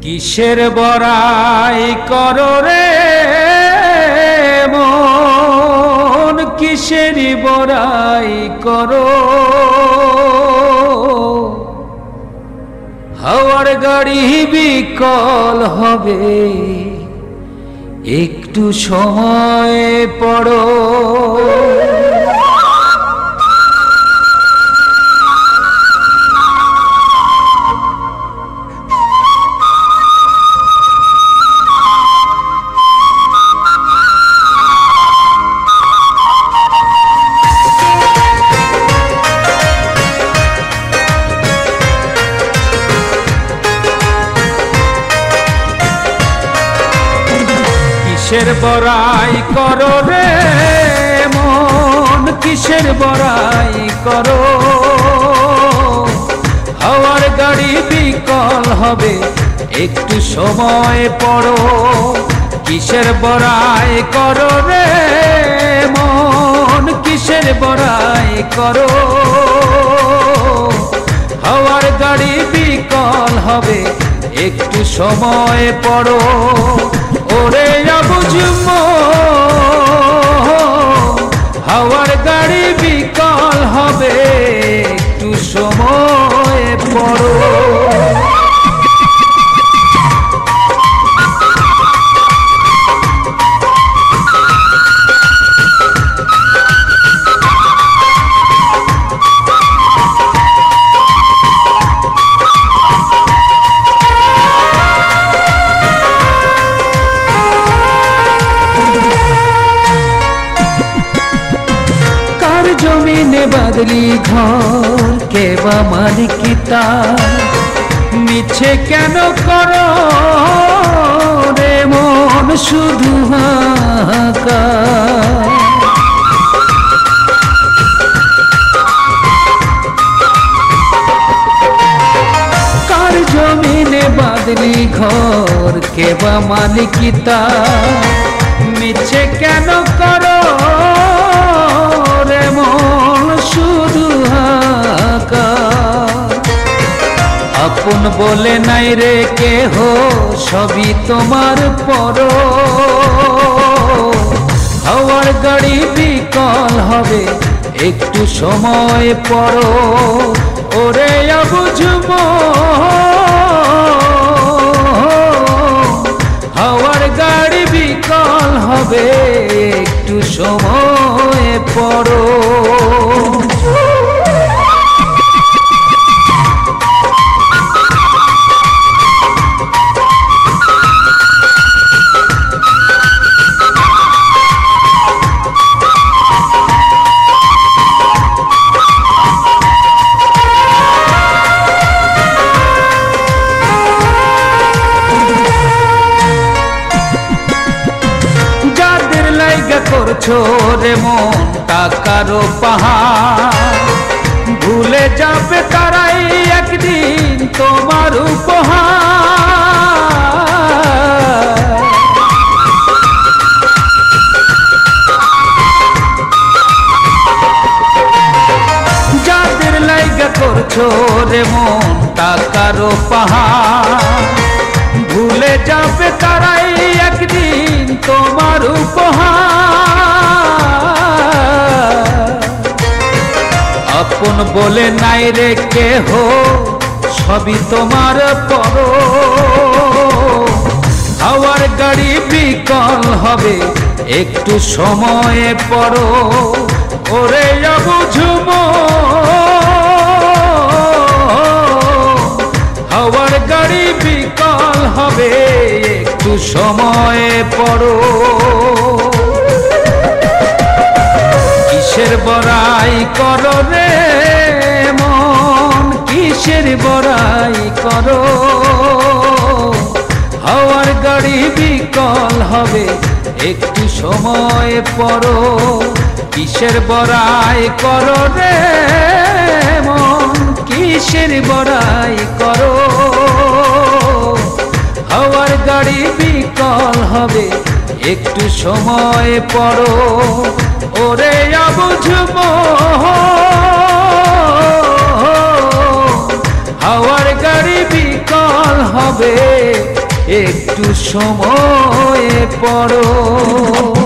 কিসের বড়াই করো রে মন, কিসের বড়াই করো। হাওয়ার গাড়ি বিকল হবে, একটু সময় পড়ো। কিসের বড়াই করো রে মন, কিসের বড়াই করো। হাওয়ার গাড়ি বিকল হবে, একটু সময় পড়ো। কিসের বড়াই করো রে মন, কিসের বড়াই করো। হাওয়ার গাড়ি বিকল হবে, একটু সময় পড়ো। ওরে বুঝব হাওয়ার গাড়ি বিকল হবে, একটু সময় পড়ো। জমিনে বাদলি ঘর, কে বা মালিকিতা। মিছে কেন করো রে মন শুধু হাহাকার। কার জমিনে বাদলি ঘর, কে বা মালিকিতা। মিছে কেন করো রে মন শুধু হাহাকার। আপন বলে নাই রে কেহ, সবই তোমার পর। হাওয়ার গাড়ি বিকল হবে, একটু সময় পড়ো। ওরে বুঝব হাওয়ার গাড়ি বিকল হবে, একটু সময় পড়ো। করছো রে মন টাকারও পাহাড়, ভুলে যাবে তারাই একদিন তোমার উপহার। যাদের লাইগা করছো রে মন টাকারও পাহাড়, ভুলে যাবে তারাই একদিন তোমার উপহার। আপন বলে নাই রে কেহ, সবই তোমার পর। হাওয়ার গাড়ি বিকল হবে, একটু সময় পড়ো। ওরে বুঝব হাওয়ার গাড়ি বিকল হবে, একটু সময় পড়ো। কিসের বড়াই করো রে মন, কিসের বড়াই করো। হাওয়ার গাড়ি বিকল হবে, একটু সময় পড়ো। কিসের বড়াই করো রে মন, কিসের বড়াই করো। হাওয়ার গাড়ি বিকল হবে, একটু সময় পড়ো। ওরে বুঝব হাওয়ার গাড়ি বিকল হবে, একটু সময় পড়ো।